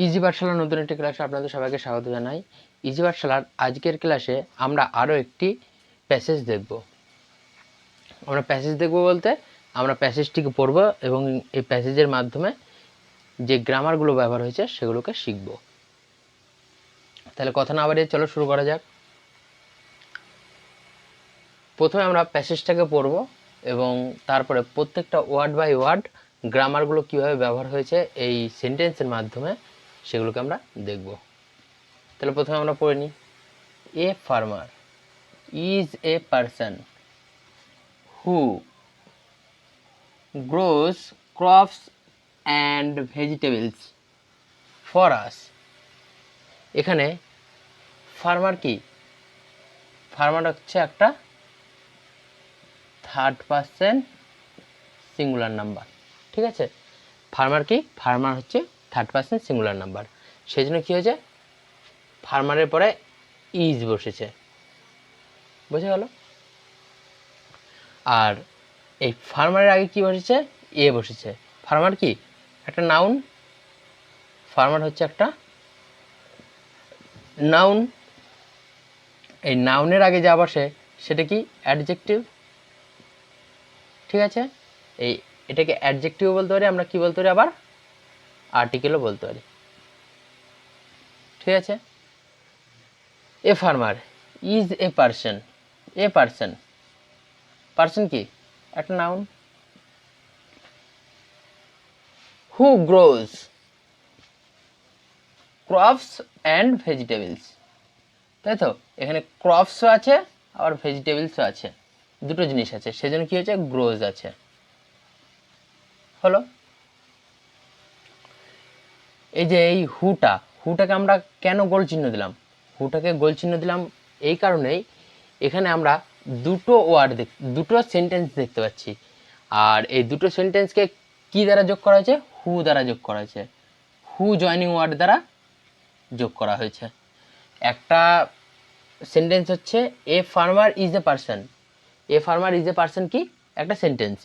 Easy পাঠশালার নতুন একটি ক্লাসে আপনাদের সবাইকে স্বাগত জানাই। ইজি পাঠশালার আজকের ক্লাসে আমরা আরও একটি প্যাসেজ দেখব। বলতে আমরা প্যাসেজটিকে পড়ব এবং এই প্যাসেজের মাধ্যমে যে গ্রামারগুলো ব্যবহার হয়েছে সেগুলোকে শিখব। তাহলে কথা না বাড়িয়ে চলো শুরু করা যাক। প্রথমে আমরা প্যাসেজটাকে পড়ব এবং তারপরে প্রত্যেকটা ওয়ার্ড বাই ওয়ার্ড গ্রামারগুলো কীভাবে ব্যবহার হয়েছে এই সেন্টেন্সের মাধ্যমে সেগুলোকে আমরা দেখব। তাহলে প্রথমে আমরা পড়ে নিই। A farmer is a person who grows crops and vegetables for us. এখানে ফার্মার কি? ফার্মার হচ্ছে একটা থার্ড পারসন সিঙ্গুলার নাম্বার। ঠিক আছে, ফার্মার কি? ফার্মার হচ্ছে থার্ড পারসন সিঙ্গুলার নাম্বার। সেই জন্য কী হয়েছে, ফার্মারের পরে ইজ বসেছে। বুঝে গেল? আর এই ফার্মারের আগে কি বসেছে? এ বসেছে। ফার্মার কি? একটা নাউন। ফার্মার হচ্ছে একটা নাউন। এই নাউনের আগে যা বসে সেটা কি? অ্যাডজেক্টিভ। ঠিক আছে, এটাকে অ্যাডজেক্টিভ বলতে পারি, আমরা কি বলতে পারি আবার? আর্টিকেলও বলতে পারি। ঠিক আছে, a farmer is a person. A person, person কি? একটা noun. Who grows crops and vegetables. তাই তো, এখানে ক্রপসও আছে আবার ভেজিটেবলসও আছে, দুটো জিনিস আছে, সেজন্য কি হচ্ছে? গ্রোজ আছে। হলো। এই যে এই হুটাকে আমরা কেন গোল চিহ্ন দিলাম? হুটাকে গোল চিহ্ন দিলাম এই কারণেই, এখানে আমরা দুটো সেন্টেন্স দেখতে পাচ্ছি। আর এই দুটো সেন্টেন্সকে কি দ্বারা যোগ করা হয়েছে? হু দ্বারা যোগ করা হয়েছে। হু জয়নিং ওয়ার্ড দ্বারা যোগ করা হয়েছে। একটা সেন্টেন্স হচ্ছে a farmer is a person. A farmer is a person কি? একটা সেন্টেন্স।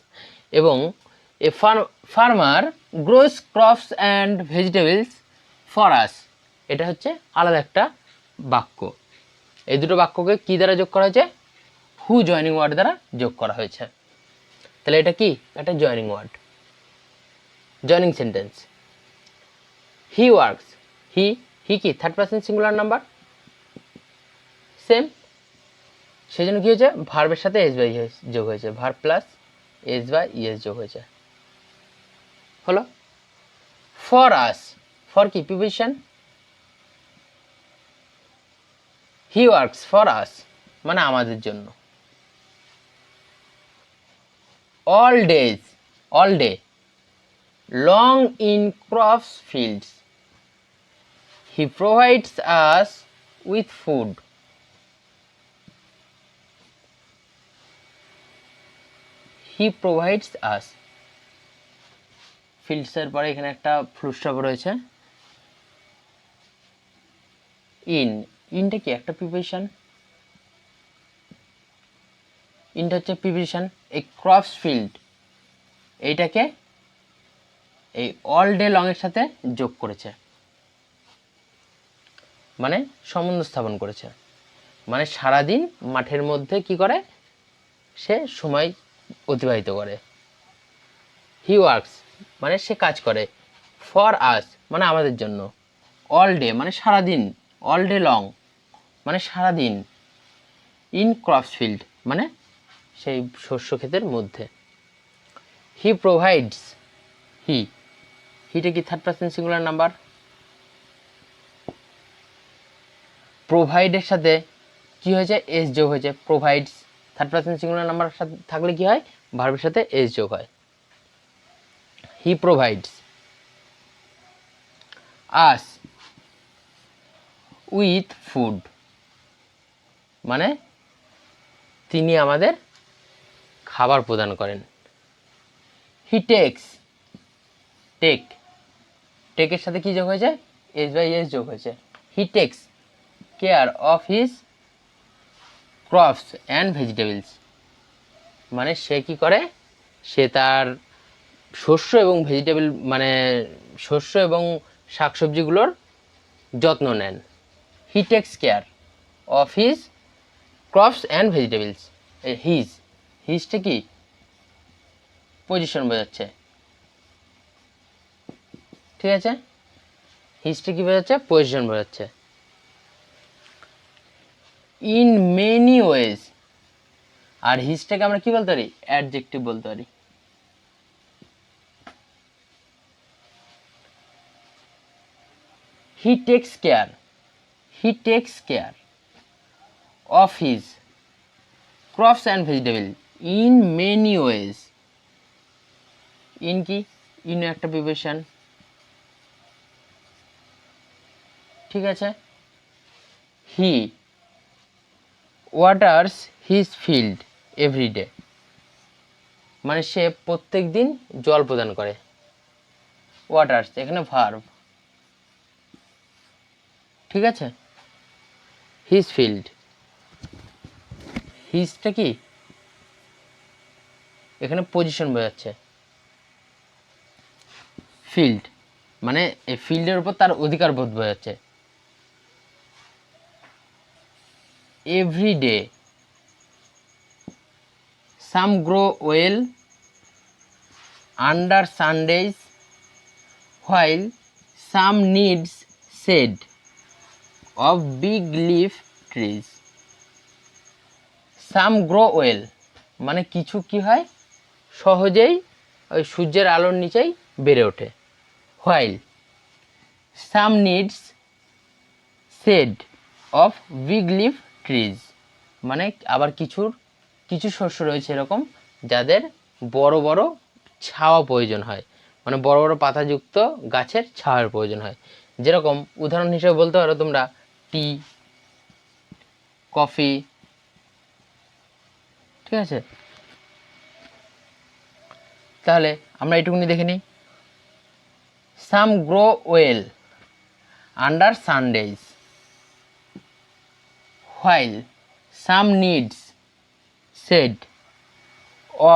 এবং a farmer gross crops and vegetables for us, এটা হচ্ছে আলাদা একটা বাক্য। এই দুটো বাক্যকে কি দ্বারা যোগ করা হয়েছে? হু জয়নিং ওয়ার্ড দ্বারা যোগ করা হয়েছে। তাহলে এটা কি? একটা joining word, joining sentence. He works, he কি? Third person singular number, same. সেজন্য কি হয়েছে? ভার্বের সাথে এস বাই যোগ হয়েছে, verb plus S by ES যোগ হয়েছে। হলো। ফর আস, ফর কি? Preposition. He works for us মানে আমাদের জন্য। All days, all day long in crops fields, he provides us with food. He provides us, ফিল্ডসের পরে এখানে একটা ফুল স্টপ রয়েছে। ইনটা কি? একটা প্রিপোজিশন। ইনটা হচ্ছে প্রিপোজিশন। এই ক্রপস ফিল্ড এইটাকে এই অল ডে লং এর সাথে যোগ করেছে, মানে সম্বন্ধ স্থাপন করেছে, মানে সারাদিন মাঠের মধ্যে কি করে? সে সময় অতিবাহিত করে। হি ওয়ার্কস মানে সে কাজ করে। ফর আস মানে আমাদের জন্য। অল ডে মানে সারাদিন, অল ডে লং মানে সারাদিন। ইন ক্রপস ফিল্ড মানে সেই শস্য ক্ষেতের মধ্যে। হি প্রোভাইডস, হিটা কি? Third person singular number. প্রোভাইডের সাথে কি হয়েছে? এস যোগ হয়েছে। Provides third person singular number সাথে থাকলে কি হয়? ভার্বের সাথে এস যোগ হয়। He provides us with food মানে তিনি আমাদের খাবার প্রদান করেন। হি টেকস, টেকের সাথে কি যোগ হয়েছে? এস বাই এস যোগ হয়েছে। হি tax care of his crops and vegetables মানে সে কি করে? সে তার শস্য এবং ভেজিটেবল মানে শস্য এবং শাকসবজিগুলোর যত্ন নেন। He takes care of his crops and vegetables. হিজটা কি পজিশন বোঝাচ্ছে, ঠিক আছে? হিজটা কি বোঝাচ্ছে? পজিশন বোঝাচ্ছে। ইন মেনি ওয়েজ, আর হিজটাকে আমরা কি বলতে পারি? অ্যাডজেক্টিভ বলতে পারি। হি takes care of his crops and vegetable in many ways. In কি? ইন একটা প্রিপোজিশন, ঠিক আছে? হি ওয়াটার্স হিজ ফিল্ড এভরিডে, মানে সে প্রত্যেক দিন জল প্রদান করে। ওয়াটার্স এখানে ভার্ব, ঠিক আছে? হিজ ফিল্ড, হিজটা কি এখানে পজিশন বোঝাচ্ছে। ফিল্ড মানে এই ফিল্ডের উপর তার অধিকার বোধ বোঝাচ্ছে। Everyday, some grow well under sun days while some needs shade of big leaf trees. Some grow well মানে কিছু কি হয় সহজেই ওই সূর্যের আলোর নিচেই বেড়ে ওঠে। while some needs shade of big leaf trees মানে আবার কিছু শস্য রয়েছে এরকম যাদের বড় বড় ছাওয়া প্রয়োজন হয়, মানে বড় বড় পাতাযুক্ত গাছের ছাওয়ার প্রয়োজন হয়। যেরকম উদাহরণ হিসেবে বলতে পারো তোমরা টি, কফি, ঠিক আছে? তাহলে আমরা এইটুকুনি দেখে নিই। Some grow well under sun days while some needs shade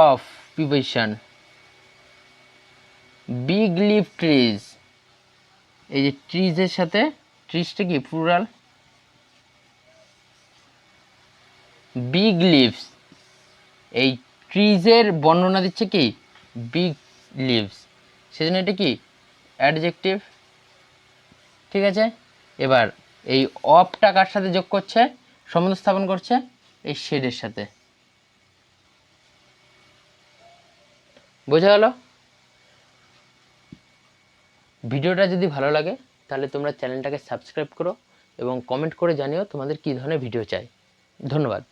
of preparation big leaf trees. এই যে ট্রিজের সাথে ট্রিজটা কি প্লুরাল, বিগ লিভস, এই ট্রিজের বর্ণনা দিচ্ছে কি বিগ লিভস, সেজন্য এটা কি অ্যাডজেক্টিভ, ঠিক আছে? এবার এই অফটা কার সাথে যোগ করছে, সম্বন্ধ স্থাপন করছে এই শেডের সাথে। বোঝা গেল? ভিডিওটা যদি ভালো লাগে তাহলে তোমরা চ্যানেলটাকে সাবস্ক্রাইব করো এবং কমেন্ট করে জানিও তোমাদের কী ধরনের ভিডিও চাই। ধন্যবাদ।